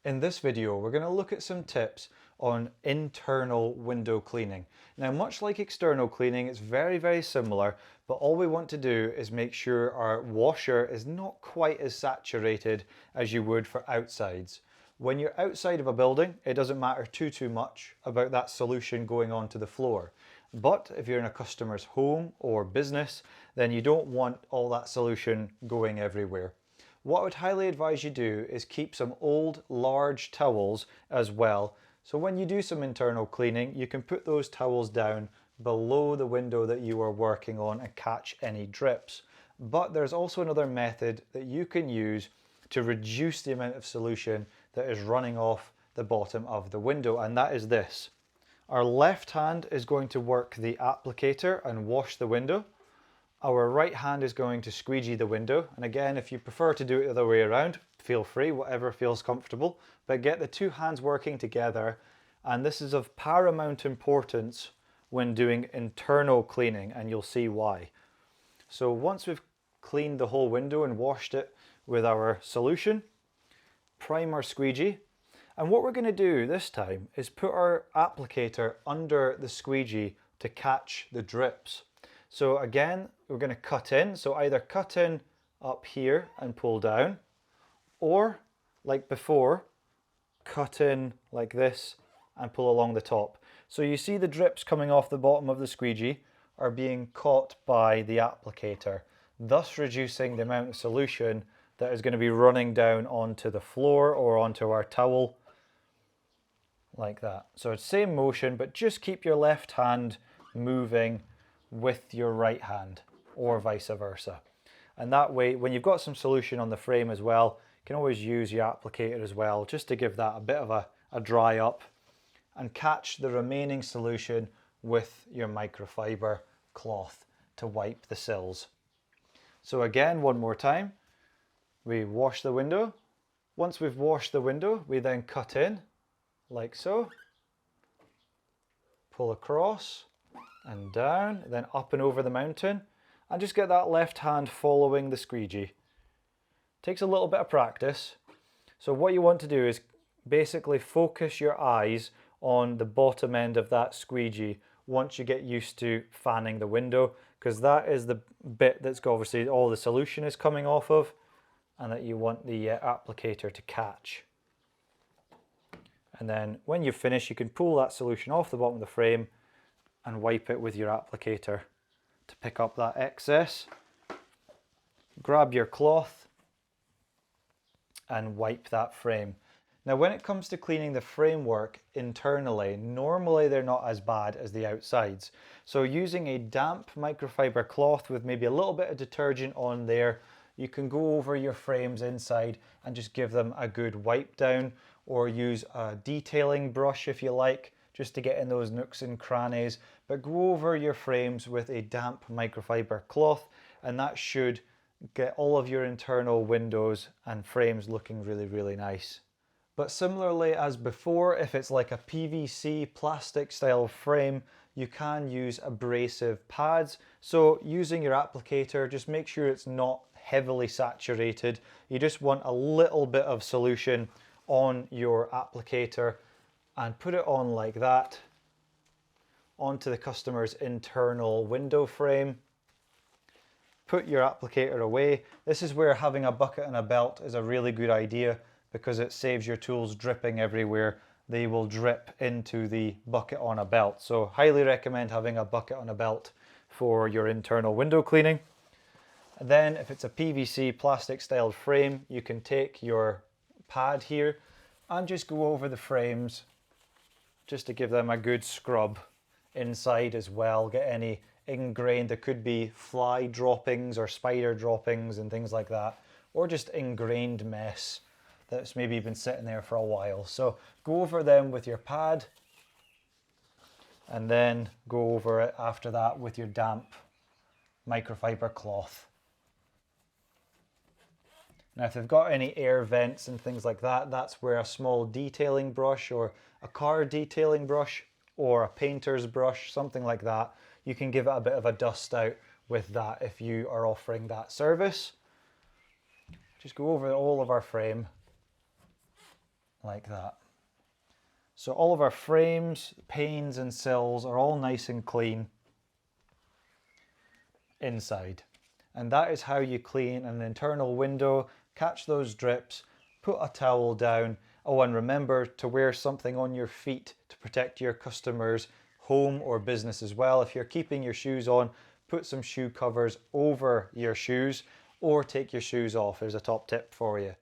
In this video, we're going to look at some tips on internal window cleaning. Now, much like external cleaning, it's very similar, but all we want to do is make sure our washer is not quite as saturated as you would for outsides. When you're outside of a building, it doesn't matter too much about that solution going onto the floor. But if you're in a customer's home or business, then you don't want all that solution going everywhere. What I would highly advise you do is keep some old large towels as well. So when you do some internal cleaning, you can put those towels down below the window that you are working on and catch any drips. But there's also another method that you can use to reduce the amount of solution that is running off the bottom of the window, and that is this. Our left hand is going to work the applicator and wash the window. Our right hand is going to squeegee the window, and again, if you prefer to do it the other way around, feel free, whatever feels comfortable, but get the two hands working together. And this is of paramount importance when doing internal cleaning, and you'll see why. So once we've cleaned the whole window and washed it with our solution, prime our squeegee, and what we're going to do this time is put our applicator under the squeegee to catch the drips. So again, we're going to cut in, so either cut in up here and pull down, or like before, cut in like this and pull along the top. So you see the drips coming off the bottom of the squeegee are being caught by the applicator, thus reducing the amount of solution that is going to be running down onto the floor or onto our towel, like that. So it's same motion, but just keep your left hand moving with your right hand, or vice versa. And that way, when you've got some solution on the frame as well, you can always use your applicator as well, just to give that a bit of a dry up, and catch the remaining solution with your microfiber cloth to wipe the sills. So again, one more time, we wash the window. Once we've washed the window, we then cut in, like so, pull across, and down, then up and over the mountain, and just get that left hand following the squeegee. Takes a little bit of practice. So what you want to do is basically focus your eyes on the bottom end of that squeegee once you get used to fanning the window, because that is the bit that's obviously all the solution is coming off of, and that you want the applicator to catch. And then when you finish, you can pull that solution off the bottom of the frame and wipe it with your applicator to pick up that excess. Grab your cloth and wipe that frame. Now, when it comes to cleaning the framework internally, normally they're not as bad as the outsides. So using a damp microfiber cloth with maybe a little bit of detergent on there, you can go over your frames inside and just give them a good wipe down, or use a detailing brush if you like, just to get in those nooks and crannies. But go over your frames with a damp microfiber cloth, and that should get all of your internal windows and frames looking really nice. But similarly as before, if it's like a PVC plastic style frame, you can use abrasive pads. So using your applicator, just make sure it's not heavily saturated. You just want a little bit of solution on your applicator, and put it on like that onto the customer's internal window frame. Put your applicator away. This is where having a bucket and a belt is a really good idea, because it saves your tools dripping everywhere. They will drip into the bucket on a belt. So highly recommend having a bucket on a belt for your internal window cleaning. And then if it's a PVC plastic styled frame, you can take your pad here and just go over the frames just to give them a good scrub inside as well. Get any ingrained, there could be fly droppings or spider droppings and things like that, or just ingrained mess that's maybe been sitting there for a while. So go over them with your pad, and then go over it after that with your damp microfiber cloth. Now, if they've got any air vents and things like that, that's where a small detailing brush, or a car detailing brush, or a painter's brush, something like that, you can give it a bit of a dust out with that if you are offering that service. Just go over all of our frame like that. So all of our frames, panes and sills are all nice and clean inside. And that is how you clean an internal window. Catch those drips, put a towel down. Oh, and remember to wear something on your feet to protect your customers' home or business as well. If you're keeping your shoes on, put some shoe covers over your shoes or take your shoes off. There's a top tip for you.